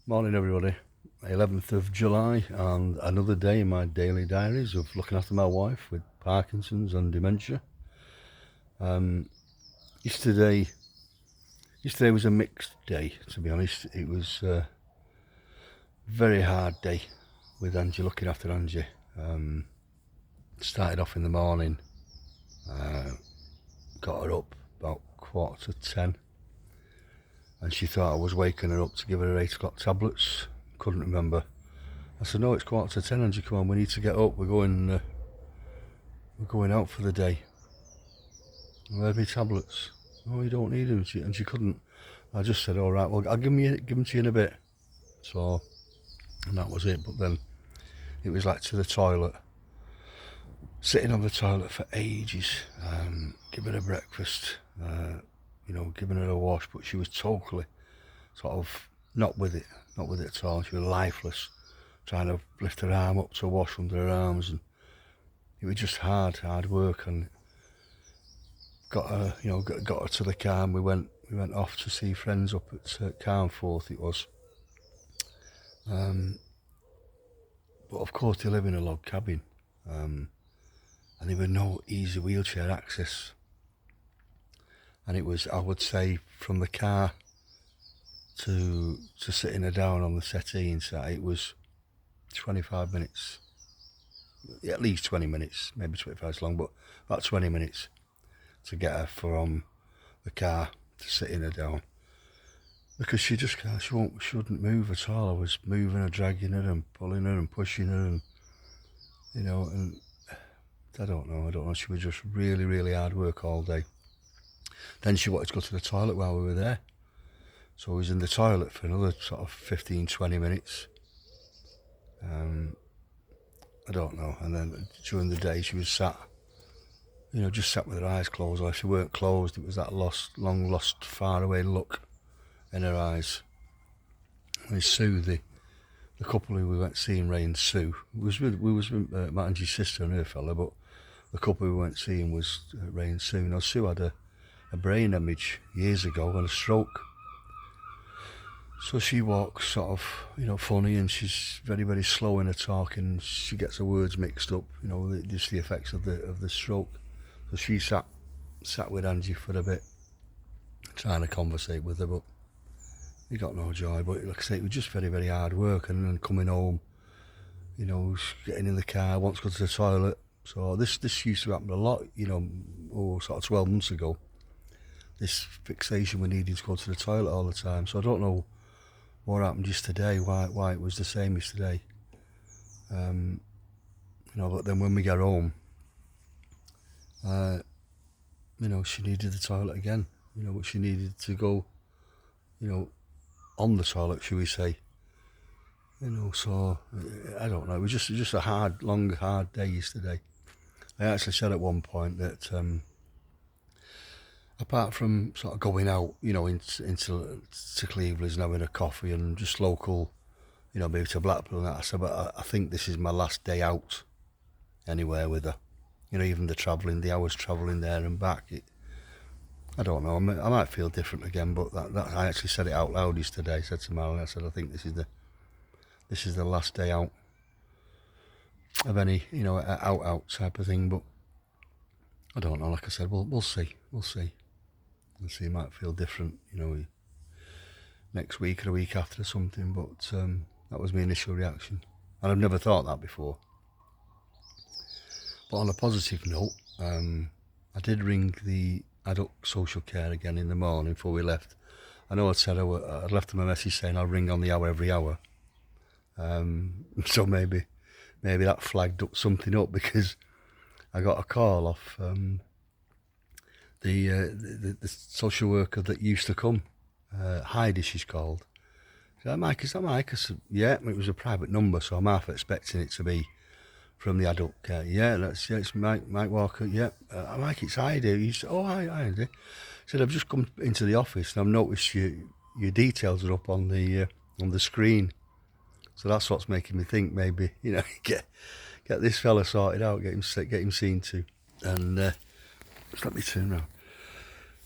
Morning, everybody. 11th of July, and another day in my daily diaries of looking after my wife with Parkinson's and dementia. Yesterday was a mixed day, to be honest. It was a very hard day with Angie, looking after Angie. Started off in the morning, got her up about 9:45, and she thought I was waking her up to give her 8 o'clock tablets. Couldn't remember. I said, no, it's 9:45, Angie, come on, we need to get up, we're going out for the day. Where's my tablets? Oh, you don't need them. And she couldn't. I just said, all right, well, I'll give them to you in a bit. So, and that was it. But then it was like to the toilet, sitting on the toilet for ages, giving her breakfast, giving her a wash, but she was totally sort of not with it at all. She was lifeless, trying to lift her arm up to wash under her arms, and it was just hard work. And got her to the car, and we went off to see friends up at Carnforth it was. But of course they live in a log cabin, and there were no easy wheelchair access. And it was, I would say, from the car to sitting her down on the settee inside, it was 25 minutes, at least 20 minutes, maybe 25 is long, but about 20 minutes to get her from the car to sitting her down, because she just can't, she wouldn't move at all. I was moving her, dragging her and pulling her and pushing her, and and I don't know, she was just really hard work all day. Then she wanted to go to the toilet while we were there, so I was in the toilet for another sort of 15-20 minutes. I don't know. And then during the day she was sat, just sat with her eyes closed, or if she weren't closed, it was that long lost, far away look in her eyes. And Sue, the couple who we went seeing, Ray and Sue, we was with Matt and his sister and her fella, but the couple we went seeing was Ray and Sue. Now, Sue had a brain hemorrhage years ago and a stroke. So she walks sort of, funny, and she's very slow in her talking. She gets her words mixed up, just the effects of the stroke. So she sat with Angie for a bit, trying to conversate with her, but he got no joy. But like I say, it was just very hard work, and then coming home, getting in the car, wants to go to the toilet. So this used to happen a lot, sort of 12 months ago. This fixation with needing to go to the toilet all the time. So I don't know what happened just today, why it was the same as today. But then when we got home, she needed the toilet again, but she needed to go, on the toilet, should we say. So I don't know, it was just a long hard day yesterday. I actually said at one point that apart from sort of going out, into Cleveland's and having a coffee and just local, maybe to Blackpool and that, I said, but I think this is my last day out anywhere with her. Even the hours travelling there and back, I don't know, I might feel different again, but that I actually said it out loud yesterday. I said to Marilyn, I said, I think this is the last day out of any, out type of thing. But I don't know, like I said, we'll see. It might feel different, next week or a week after or something, but that was my initial reaction. And I've never thought that before. But on a positive note, I did ring the adult social care again in the morning before we left. I know I'd said I'd left them a message saying I'll ring on the hour every hour. So maybe that flagged up something up, because I got a call off the social worker that used to come, Heidi she's called. Is that Mike? I said, yeah, it was a private number, so I'm half expecting it to be from the adult care. Yeah, it's Mike Walker. Yeah, Mike, it's Heidi. He said, oh, hi Heidi. He said, I've just come into the office and I've noticed your details are up on the screen. So that's what's making me think maybe, get this fella sorted out, get him seen to. And just let me turn around.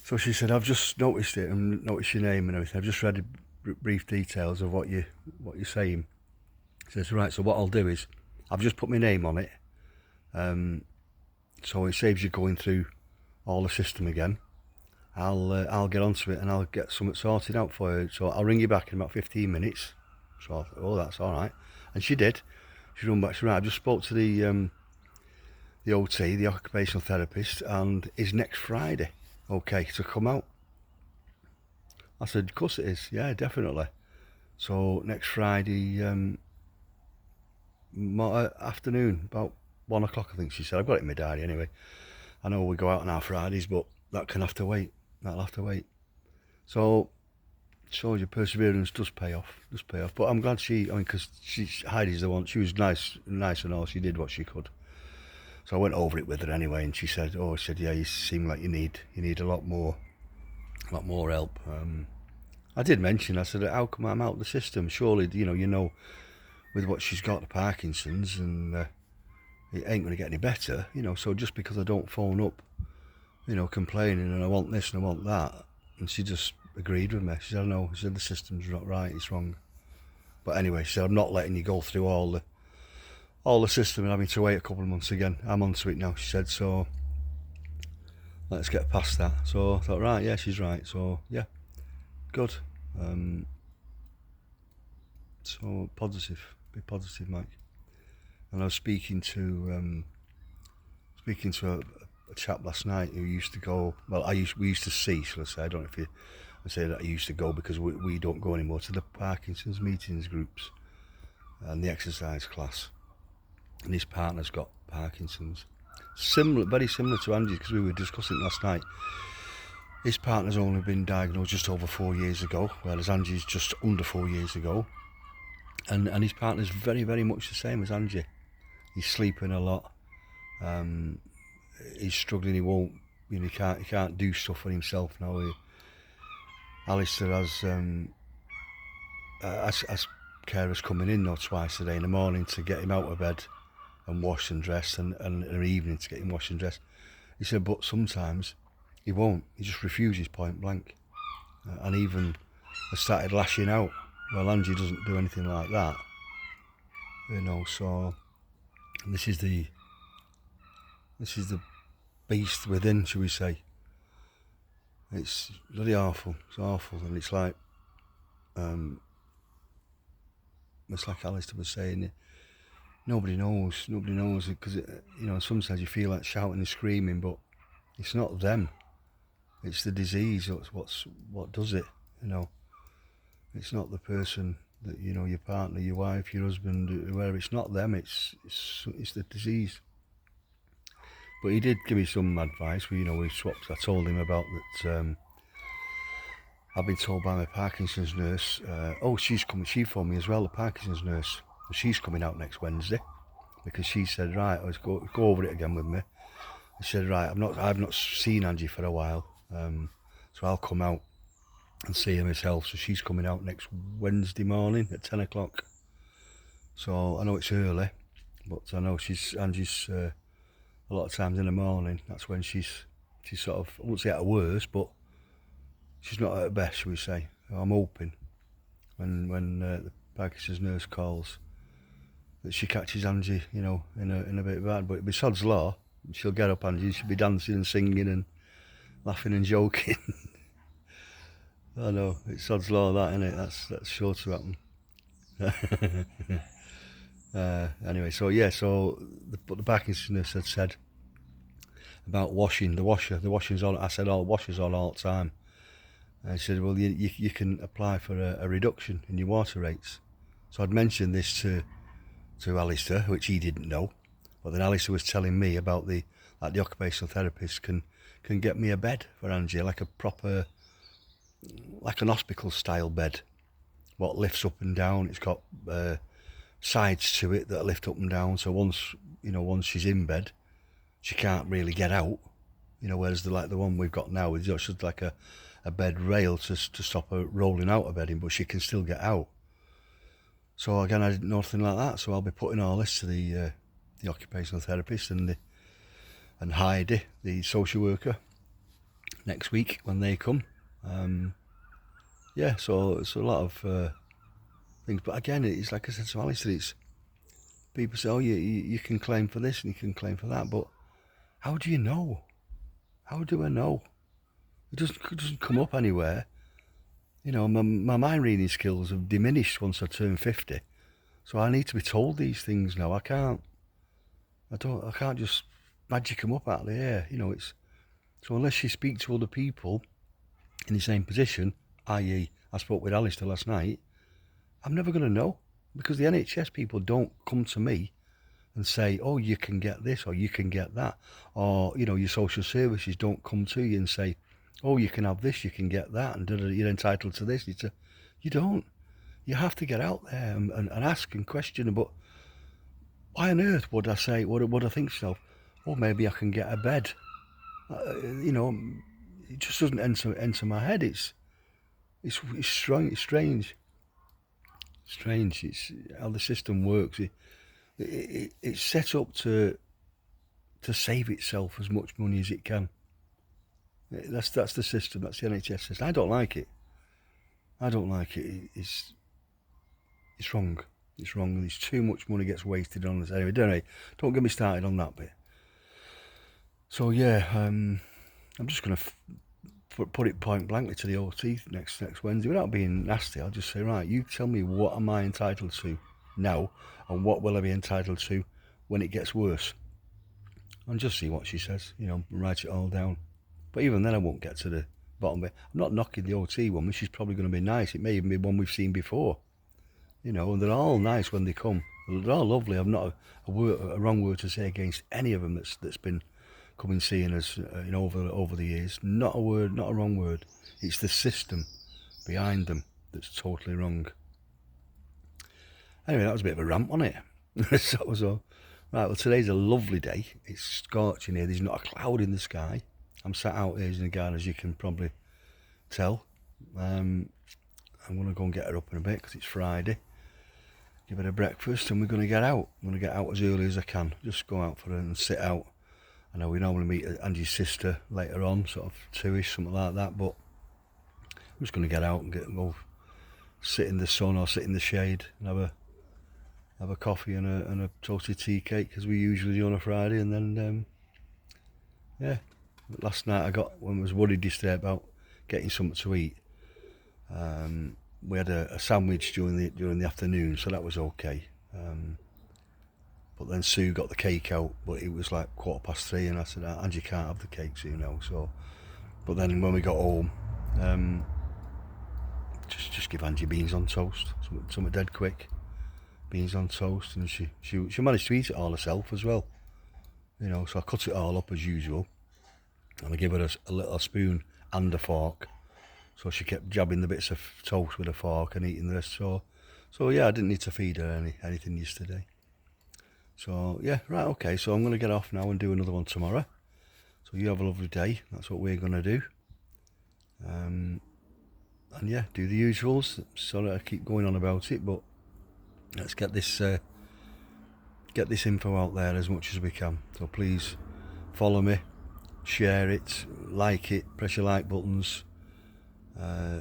So she said, I've just noticed it and noticed your name and everything. I've just read brief details of what you're saying. He says, right, so what I'll do is, I've just put my name on it, so it saves you going through all the system again. I'll get onto it and I'll get something sorted out for you. So I'll ring you back in about 15 minutes. So I thought, oh, that's all right. And she did. She run back. She said, right, I just spoke to the OT, the occupational therapist, and is next Friday okay to come out? I said, of course it is. Yeah, definitely. So next Friday afternoon, about 1 o'clock, I think she said. I've got it in my diary anyway. I know we go out on our Fridays, but that can have to wait. That'll have to wait. So shows your perseverance does pay off. But I'm glad because Heidi's the one. She was nice and all. She did what she could. So I went over it with her anyway, and she said, yeah, you seem like you need a lot more help. I did mention, I said, how come I'm out of the system? Surely, you know, with what she's got, the Parkinson's, and it ain't going to get any better, you know. So just because I don't phone up, you know, complaining and I want this and I want that, and she just agreed with me. She said, no, she said the system's not right, it's wrong. But anyway, she said, I'm not letting you go through all the system and having to wait a couple of months again. I'm onto it now, she said, so let's get past that. So I thought, right, yeah, she's right. So yeah, good. So positive, be positive, Mike. And I was speaking to a chap last night who used to go. Well, we used to see. Shall I say? I don't know if I say that I used to go because we don't go anymore to the Parkinson's meetings groups and the exercise class. And his partner's got Parkinson's. Very similar to Angie, because we were discussing it last night. His partner's only been diagnosed just over 4 years ago, whereas Angie's just under 4 years ago. And his partner's very, very much the same as Angie. He's sleeping a lot. He's struggling. He won't. You know, he can't do stuff for himself now. Alistair has carers coming in now twice a day, in the morning to get him out of bed and wash and dress, and in the evening to get him washed and dressed. He said, but sometimes he won't. He just refuses point blank, and even has started lashing out. Well, Angie doesn't do anything like that, you know. So this is the beast within, shall we say. It's bloody awful. It's awful, and it's like Alistair was saying. Nobody knows because you know, sometimes you feel like shouting and screaming, but it's not them. It's the disease. What does it? You know, it's not the person that, you know, your partner, your wife, your husband, whoever. It's not them. It's the disease. But he did give me some advice. We swapped. I told him about that. I've been told by my Parkinson's nurse. She's coming. She phoned me as well. The Parkinson's nurse. She's coming out next Wednesday, because she said, right, let's go over it again with me. I said, right, I've not seen Angie for a while, so I'll come out and see her myself. So she's coming out next Wednesday morning at 10 o'clock. So I know it's early, but I know Angie's a lot of times in the morning. That's when she's sort of, I won't say at her worst, but she's not at her best, shall we say. I'm hoping when the Parkinson's nurse calls, that she catches Angie, you know, in a bit bad. But it'll be sod's law. She'll get up, Angie. She'll be dancing and singing and laughing and joking. I know, it's sod's law, that, isn't it? That's sure to happen. Anyway, so yeah, the Parkinson's nurse had said about washing. The washing's on. I said, washer's on all the time. And she said, well, you can apply for a reduction in your water rates. So I'd mentioned this to Alistair, which he didn't know, but then Alistair was telling me about the occupational therapist can get me a bed for Angie, like a proper, like an hospital style bed, what lifts up and down. It's got sides to it that lift up and down, so once she's in bed, she can't really get out, you know, whereas the one we've got now is just like a bed rail to stop her rolling out of bed in, but she can still get out. So again, I didn't know nothing like that. So I'll be putting all this to the occupational therapist and Heidi, the social worker, next week when they come. yeah, so it's a lot of things. But again, it's like I said to Alistair, it's people say, oh, you can claim for this and you can claim for that, but how do you know? How do I know? It doesn't come up anywhere. You know, my mind reading skills have diminished once I turn 50. So I need to be told these things now. I can't just magic them up out of the air. You know, so unless you speak to other people in the same position, i.e. I spoke with Alistair last night, I'm never going to know, because the NHS people don't come to me and say, oh, you can get this or you can get that. Or, you know, your social services don't come to you and say, oh, you can have this, you can get that, and you're entitled to this. You don't. You have to get out there and ask and question. But why on earth would I say, would I think so? Oh, maybe I can get a bed. You know, it just doesn't enter my head. It's strange. It's how the system works. It's set up to save itself as much money as it can. That's the system. That's the NHS system. I don't like it. It's wrong. It's wrong. There's too much money gets wasted on this. Anyway, don't get me started on that bit. So yeah, I'm just gonna put it point blankly to the OT next Wednesday without being nasty. I'll just say, right, you tell me what am I entitled to now, and what will I be entitled to when it gets worse, and just see what she says. You know, write it all down. But even then, I won't get to the bottom of it. I'm not knocking the OT woman. She's probably going to be nice. It may even be one we've seen before. You know, and they're all nice when they come. They're all lovely. I've not a wrong word to say against any of them that's been coming seeing us over the years. Not a wrong word. It's the system behind them that's totally wrong. Anyway, that was a bit of a rant, wasn't it? So, right, well, today's a lovely day. It's scorching here. There's not a cloud in the sky. I'm sat out here in the garden, as you can probably tell. I'm going to go and get her up in a bit because it's Friday. Give her a breakfast and we're going to get out. I'm going to get out as early as I can. Just go out for her and sit out. I know we normally meet Angie's sister later on, sort of 2ish, something like that, but I'm just going to get out and go sit in the sun or sit in the shade and have a coffee and a toasted tea cake, as we usually do on a Friday. And then yeah, last night when I was worried yesterday about getting something to eat, we had a sandwich during the afternoon, so that was okay. But then Sue got the cake out, but it was like 3:15, and I said, Angie can't have the cake, Sue, now. So, but then when we got home, just give Angie beans on toast, something dead quick, beans on toast, and she managed to eat it all herself as well. You know, so I cut it all up as usual, and I give her a little spoon and a fork. So she kept jabbing the bits of toast with a fork and eating the rest. So yeah, I didn't need to feed her anything yesterday. So yeah, right, okay. So I'm going to get off now and do another one tomorrow. So you have a lovely day. That's what we're going to do. And yeah, do the usuals. Sorry I keep going on about it, but let's get this info out there as much as we can. So please follow me, share it, like it, press your like buttons.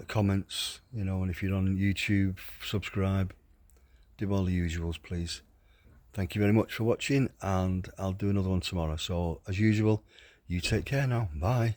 Comments, you know, and if you're on YouTube, subscribe, do all the usuals, please. Thank you very much for watching, and I'll do another one tomorrow. So as usual, you take care now. Bye.